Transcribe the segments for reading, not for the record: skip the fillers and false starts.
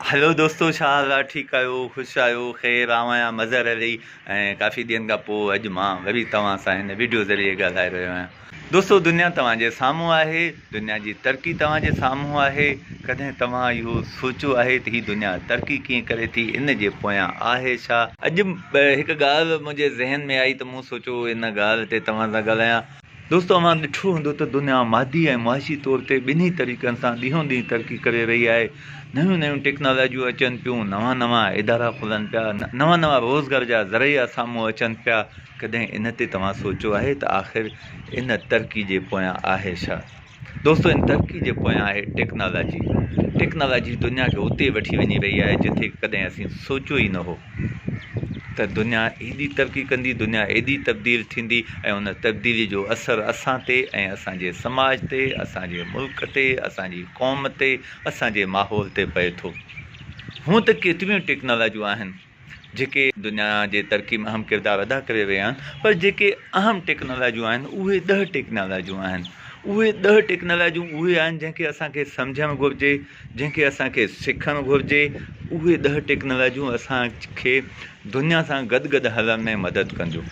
Hello दोस्तों, छा हाल आहे? ठीकु आहियो? ख़ुशि आहियो? ख़ैरु आवां मज़र अली ऐं काफ़ी ॾींहंनि खां पोइ अॼु मां वरी तव्हां सां हिन वीडियो ज़रिए ॻाल्हाए रहियो आहियां। दोस्तों, दुनिया तव्हांजे साम्हूं आहे, दुनिया जी तरक़ी तव्हांजे साम्हूं आहे। कॾहिं तव्हां इहो सोचियो आहे त हीअ दुनिया तरक़ी कीअं करे थी, इन जे पोयां आहे छा? अॼु हिकु ॻाल्हि मुंहिंजे ज़हन में आई त मूं सोचियो इन ॻाल्हि ते तव्हां सां ॻाल्हायां। दोस्तों, अवां ॾिठो हूंदो त दुनिया मादी ऐं मुआशी तौर ते ॿिन्ही तरीक़नि सां ॾींहों ॾींहुं तरक़ी करे रही आहे। नयूं नयूं टेक्नोलॉजियूं अचनि पियूं, नवां नवां इदारा खुलनि पिया, नवां नवां रोज़गार जा ज़रिया साम्हूं अचनि पिया। कॾहिं इन ते तव्हां सोचियो आहे त आख़िर इन तरक़ी जे पोयां आहे छा? दोस्तों, इन तरक़ी जे पोयां आहे टेक्नोलॉजी दुनिया खे उते वठी वञी रही आहे जिथे कॾहिं असीं सोचियो ई न हो त दुनिया एॾी तरक़ी कंदी, दुनिया एॾी तब्दील थींदी ऐं उन तब्दीली जो असरु असां ते ऐं असांजे समाज ते, असांजे मुल्क ते, असांजी क़ौम ते, असांजे माहौल ते पए थो। हूअं त केतिरियूं टेक्नोलॉजियूं आहिनि जेके दुनिया जे तरक़ी में अहम किरदारु अदा करे रहिया आहिनि, पर जेके अहम टेक्नोलॉजियूं आहिनि उहे 10 टेक्नोलॉजियूं आहिनि। उहे 10 टेक्नोलॉजियूं उहे आहिनि जंहिंखे असांखे सम्झणु घुरिजे, जंहिंखे असांखे सिखणु घुरिजे। उहे 10 टेक्नोलॉजियूं असांखे दुनिया सां गॾु गॾु हलण में मदद कंदियूं।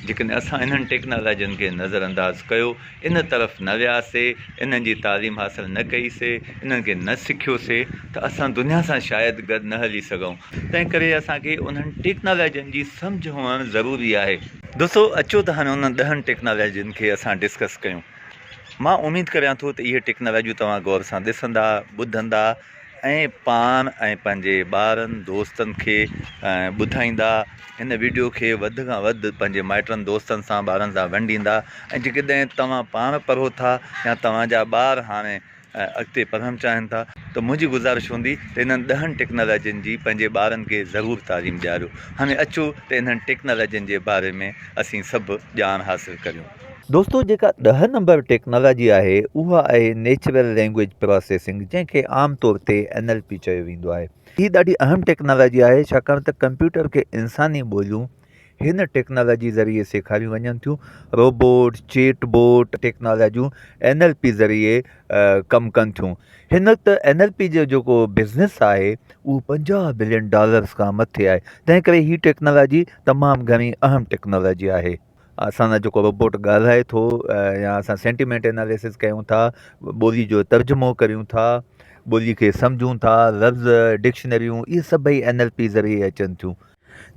जेकॾहिं असां इन्हनि टेक्नोलॉजियुनि खे नज़रअंदाज़ कयो, इन तरफ़ न वियासीं, इन्हनि जी तालीम हासिलु न कईसीं, इन्हनि खे न सिखियोसीं त असां दुनिया सां शायदि गॾु न हली सघूं। तंहिं करे असांखे उन्हनि टेक्नोलॉजियुनि जी सम्झ हुअणु ज़रूरी आहे। दोस्तों, अचो त हाणे उन्हनि 10 टेक्नोलॉजियुनि खे असां डिस्कस कयूं। मां उमेदु करियां थो त इहे टेक्नोलॉजियूं तव्हां गौर सां ॾिसंदा, ॿुधंदा ऐं पाण ऐं पंहिंजे ॿारनि दोस्तनि खे ॿुधाईंदा। हिन वीडियो खे वधि खां वधि पंहिंजे माइटनि दोस्तनि सां, ॿारनि सां वंडींदा। ऐं जेकॾहिं तव्हां पाण पढ़ो था या तव्हांजा ॿार हाणे अॻिते पढ़णु चाहिनि था त मुंहिंजी गुज़ारिश हूंदी त इन्हनि 10 टेक्नोलॉजियुनि जी पंहिंजे ॿारनि खे ज़रूरु तालीम ॾियारियो। हाणे अचो त इन्हनि टेक्नोलॉजियुनि जे बारे में असीं सभु ॼाण हासिलु करियूं। दोस्तों, जेका 10 नंबर टेक्नोलॉजी आहे उहा आहे नेचुरल लैंग्वेज प्रोसेसिंग, जंहिंखे आम तौर ते NLP चयो वेंदो आहे। हीअ ॾाढी अहम टेक्नोलॉजी आहे छाकाणि त कंप्यूटर खे इंसानी ॿोलियूं हिन टेक्नोलॉजी ज़रिए सेखारियूं वञनि थियूं। रोबोट, चेटबोट टेक्नोलॉजियूं NLP ज़रिए कमु कनि थियूं। हिन त NLP जो जेको बिज़नेस आहे उहो $50 बिलियन खां मथे आहे। तंहिं करे हीअ टेक्नोलॉजी तमामु घणी अहम टेक्नोलॉजी आहे। असांजो जेको रोबोट ॻाल्हाए थो या असां सेंटिमेंट एनालिसिस कयूं था, ॿोली जो तर्जुमो करियूं था, ॿोली खे सम्झूं था, लफ़्ज़, डिक्शनरियूं, इहे सभई NLP ज़रिए अचनि थियूं।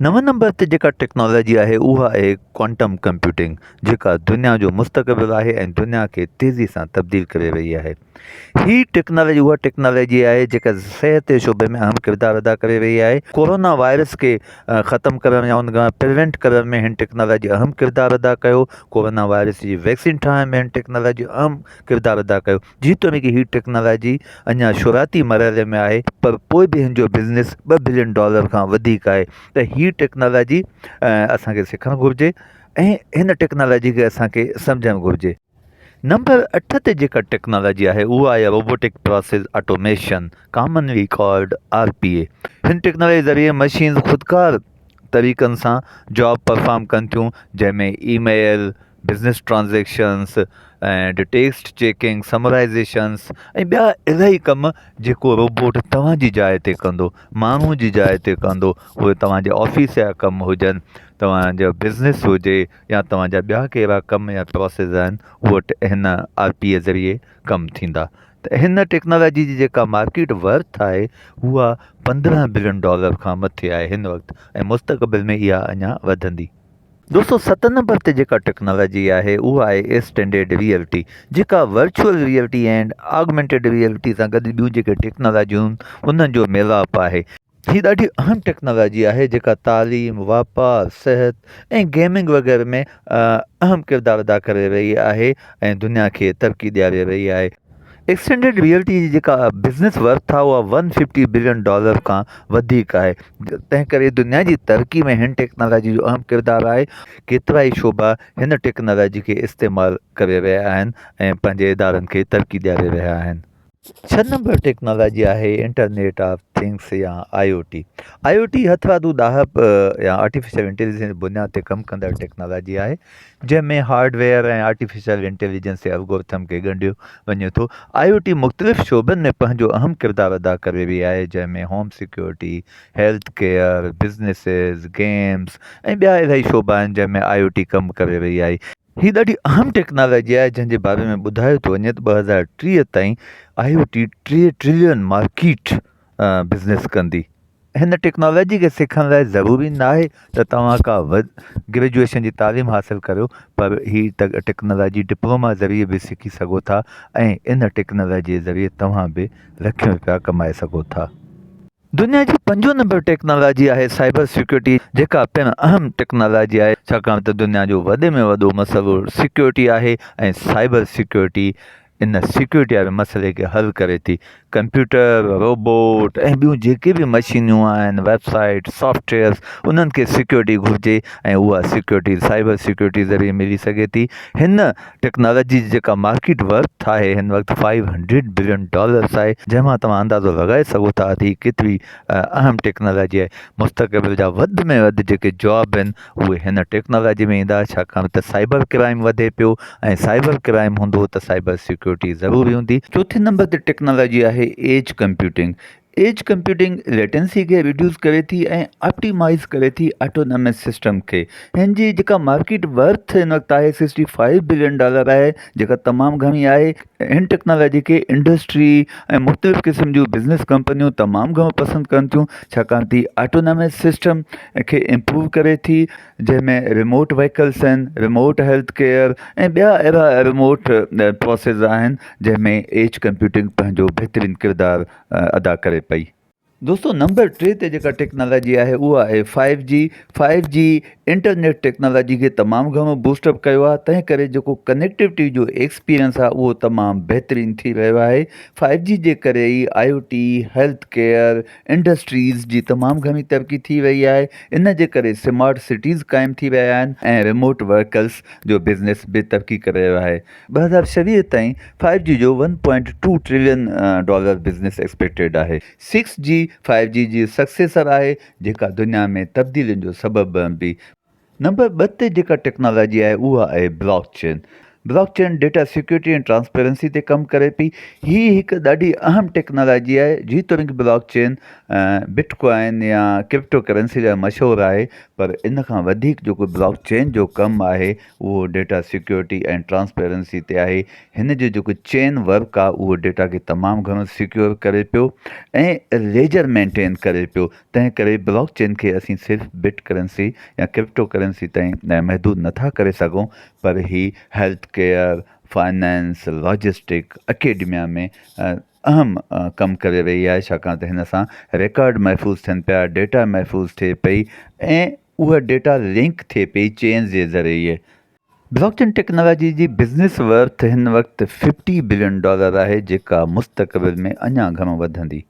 9 नंबर ते जेका टेक्नोलॉजी आहे उहा आहे क्वांटम कंप्यूटिंग, जेका दुनिया जो मुस्तक़बिल आहे ऐं दुनिया खे तेज़ी सां तब्दील करे रही आहे। हीअ टेक्नोलॉजी उहा टेक्नोलॉजी आहे जेका सिहत जे शोबे में अहम किरदारु अदा करे रही आहे। कोरोना वायरस खे ख़तमु करण या उन खां प्रिवेंट करण में हिन टेक्नोलॉजी अहम किरदारु अदा कयो। कोरोना वायरस जी वैक्सीन ठाहिण में हिन टेक्नोलॉजी अहम किरदारु अदा कयो। जेतोणीकि हीअ टेक्नोलॉजी अञा शुरूआती मरहले में आहे, पर पोइ बि हिन जो बिज़नेस $2 बिलियन खां वधीक आहे। त हीअ टेक्नोलॉजी असांखे सिखणु घुरिजे ऐं हिन टेक्नोलॉजी खे असांखे सम्झणु घुरिजे। नंबर 8 ते जेका टेक्नोलॉजी आहे उहा आहे robotic process automation, commonly called RPA। हिन टेक्नोलॉजी ज़रिए मशीन ख़ुदकार तरीक़नि सां जॉब परफॉर्म कनि थियूं, जंहिंमें ईमेल, बिज़नेस ट्रांज़ेक्शन्स ऐं टेक्स्ट चेकिंग, समराइज़ेशन्स ऐं ॿिया इलाही कम जेको रोबोट तव्हांजी जाइ ते कंदो, माण्हू जी जाइ ते कंदो। उहे तव्हांजे ऑफिस जा कम हुजनि, तव्हांजो बिज़नेस हुजे या तव्हांजा ॿिया कहिड़ा कम या प्रोसेस आहिनि, उहे हिन RPA ज़रिए कमु थींदा। त हिन टेक्नोलॉजी जी जेका मार्केट वर्थ आहे उहा $15 बिलियन खां मथे आहे हिन वक़्तु, ऐं मुस्तक़बिल में इहा अञा वधंदी। दोस्तों, 7 नंबर ते जेका टेक्नोलॉजी आहे उहा आहे एक्सटेंडेड रियलिटी, जेका virtual reality and augmented reality सां गॾु ॿियूं जेके टेक्नोलॉजियूं उन्हनि जो मेलाप आहे। हीअ ॾाढी अहम टेक्नोलॉजी आहे जेका तालीम, वापारु, सिहत ऐं गेमिंग वग़ैरह में अहम किरदारु अदा करे रही आहे ऐं दुनिया खे तरक़ी ॾियारे रही आहे। एक्सटेंडेड रियलिटी जी जेका बिज़नेस वर्थ आहे उहा $150 बिलियन खां वधीक आहे। तंहिं करे दुनिया जी तरक़ी में हिन टेक्नोलॉजी जो अहम किरदारु आहे। केतिरा ई शोबा हिन टेक्नोलॉजी खे इस्तेमालु करे रहिया आहिनि ऐं पंहिंजे इदारनि खे तरक़ी ॾियारे रहिया आहिनि। छह नंबर टेक्नोलॉजी आहे इंटरनेट ऑफ थिंग्स या IoT। IoT हथवादू दाहप या आर्टिफिशियल इंटेलिजेंस बुनियाद ते कमु कंदड़ टेक्नोलॉजी आहे जंहिंमें हार्डवेयर ऐं आर्टिफिशियल इंटेलिजेंस जे एल्गोरिथम खे ॻंढियो वञे थो। IoT मुख़्तलिफ़ शोबनि में पंहिंजो अहम किरदारु अदा करे रही आहे, जंहिंमें home security, health care, businesses, games ऐं ॿिया इलाही शोबा आहिनि जंहिंमें IoT कमु करे रही आहे। हीअ ॾाढी अहम टेक्नोलॉजी आहे जंहिंजे बारे में ॿुधायो थो वञे त 2030 ताईं IoT 3 ट्रिलियन मार्केट बिज़नेस कंदी। हिन टेक्नोलॉजी खे सिखण लाइ ज़रूरी न आहे त तव्हां का ग्रेजुएशन जी तालीम हासिलु करियो, पर ही टेक्नोलॉजी डिप्लोमा ज़रिए बि सिखी सघो था ऐं इन टेक्नोलॉजी जे ज़रिए तव्हां बि लखियूं रुपया कमाए सघो था। दुनिया जी 5 नंबर टेक्नोलॉजी आहे साइबर सिक्योरिटी, जेका पिणु अहम टेक्नोलॉजी आहे छाकाणि त दुनिया जो वॾे में वॾो मसइलो सिक्योरिटी आहे ऐं साइबर सिक्योरिटी इन सिक्योरिटी वारे मसइले खे हल करे थी। कंप्यूटर, रोबोट ऐं ॿियूं जेके बि मशीनियूं आहिनि, वेबसाइट, सॉफ्टवेयर्स, उन्हनि खे सिक्योरिटी घुरिजे ऐं उहा सिक्योरिटी साइबर सिक्योरिटी ज़रिए मिली सघे थी। हिन टेक्नोलॉजी जी जेका मार्केट वर्थ आहे हिन वक़्तु $500 बिलियन आहे, जंहिंमां तव्हां अंदाज़ो लॻाए सघो था त केतिरी अहम टेक्नोलॉजी आहे। मुस्तक़बिल जा वधि में वधि जेके जॉब आहिनि उहे हिन टेक्नोलॉजी में ईंदा, छाकाणि त साइबर क्राइम वधे पियो ऐं साइबर क्राइम हूंदो त साइबर सिक्योरिटी ज़रूरी हूंदी। चौथे नंबर ते टेक्नोलॉजी आहे edge computing. Edge computing latency खे रिड्यूस करे थी ऐं ऑप्टिमाइज़ करे थी ऑटोनॉमस सिस्टम खे। हिन जी जेका मार्केट वर्थ हिन वक़्तु आहे $65 बिलियन आहे, जेका तमामु घणी आहे। हिन टेक्नोलॉजी खे इंडस्ट्री ऐं मुख़्तलिफ़ क़िस्म जूं बिज़नेस कंपनियूं तमामु घणो पसंदि कनि थियूं, छाकाणि त ऑटोनॉमस सिस्टम खे इम्प्रूव करे थी, जंहिंमें रिमोट व्हीकल्स आहिनि, रिमोट हेल्थ केयर ऐं ॿिया अहिड़ा रिमोट प्रोसेस आहिनि जंहिंमें एज कंप्यूटिंग पंहिंजो बहितरीनु किरदारु अदा करे पई। दोस्तो नंबर 3 ते जेका टेक्नोलॉजी आहे उहा आहे 5G। 5G इंटरनेट टेक्नोलॉजी खे तमामु घणो बूस्टअप कयो आहे, तंहिं करे जेको कनेक्टिविटी जो एक्सपीरियंस आहे उहो तमामु बहितरीनु थी रहियो आहे। 5G जे करे ई IoT, हेल्थ केयर, इंडस्ट्रीज़ जी तमामु घणी तरक़ी थी रही आहे। इन जे करे स्मार्ट सिटीज़ क़ाइमु थी रहिया आहिनि ऐं रिमोट वर्कल्स जो बिज़नेस बि तरक़ी करे रहियो आहे। 2026 ताईं 5G जो $1.2 ट्रिलियन बिज़नेस एक्सपेक्टेड आहे। 6G 5G जी सक्सेसर आहे, जेका दुनिया में तब्दीलियुनि जो सबबु बणंदी। नंबर 2 ते जेका टेक्नोलॉजी आहे उहा आहे ब्लॉकचेन। ब्लॉकचेन डेटा सिक्योरिटी ऐं ट्रांसपेरेंसी ते कमु करे पई। हीअ हिकु ॾाढी अहम टेक्नोलॉजी आहे। जेतोणीकि ब्लॉकचेन बिटकॉइन या क्रिप्टो करेंसी लाइ मशहूरु आहे, पर इन खां वधीक जेको ब्लॉकचेन जो कमु आहे उहो डेटा सिक्योरिटी ऐं ट्रांसपेरेंसी ते आहे। हिन जो जेको चेन वर्क आहे उहो डेटा खे तमामु घणो सिक्योर करे पियो ऐं लेजर मेंटेन करे पियो। तंहिं करे ब्लॉकचेन खे असीं सिर्फ़ु बिट करेंसी या क्रिप्टो करेंसी ताईं महदूद नथा करे सघूं, पर ही health care, finance, logistic, academia में अहम कमु करे रही आहे, छाकाणि त हिन सां रिकॉर्ड महफ़ूज़ थियनि पिया, डेटा महफ़ूज़ थिए पई ऐं उहा डेटा लिंक थिए पई चेन जे ज़रिए। ब्लॉकचेन टेक्नोलॉजी जी बिज़नेस वर्थ हिन वक़्तु $50 बिलियन आहे, जेका मुस्तक़बिल में अञा घणो वधंदी।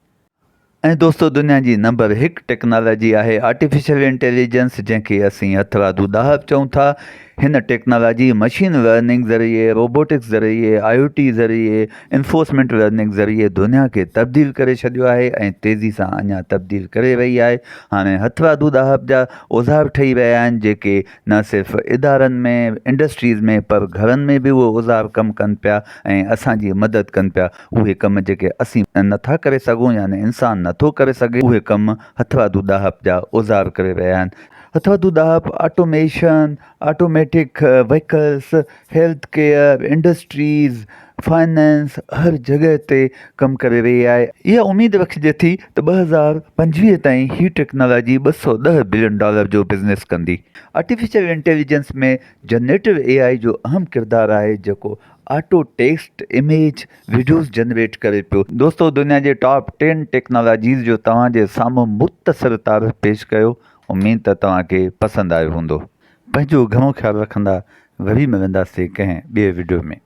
ऐं दोस्तो दुनिया जी नंबर 1 टेक्नोलॉजी आहे आर्टिफिशियल इंटेलिजेंस, जंहिंखे असीं हथरादू दाहब चऊं था। हिन टेक्नोलॉजी मशीन लर्निंग ज़रिए, रोबोटिक्स ज़रिए, IoT ज़रिए, इन्फोर्समेंट लर्निंग ज़रिए दुनिया खे तब्दील करे छॾियो आहे ऐं तेज़ी सां अञा तब्दील करे रही आहे। हाणे हथरादू दाहब जा औज़ार ठही रहिया आहिनि, जेके न सिर्फ़ु इदारनि में, इंडस्ट्रीज़ में, पर घरनि में बि उहे औज़ार कमु कनि पिया ऐं असांजी मदद कनि पिया। उहे कम जेके असीं नथा करे सघूं, यानी इंसानु नथो करे सघे, उहे कम हथरादू दाहब जा औज़ार करे रहिया आहिनि। हथरादू दाहब automation, automatic vehicles, health care, industries, finance, हर जॻह ते कमु करे रही आहे। इहा उमेदु रखिजे थी त 2025 ताईं ही टेक्नोलॉजी $210 बिलियन जो बिज़नेस कंदी। आर्टिफिशियल इंटेलिजेंस में जनरेटिव AI जो अहम किरदारु आहे, जेको auto text, image, videos generate करे पियो। दोस्तो दुनिया जे टॉप 10 टेक्नोलॉजीज़ जो तव्हांजे साम्हूं मुख़्तसर तारीफ़ पेश कयो। उमेद त तव्हांखे पसंदि आयो हूंदो। पंहिंजो घणो ख़्यालु रखंदा। वरी मिलंदासीं कंहिं ॿिए वीडियो में।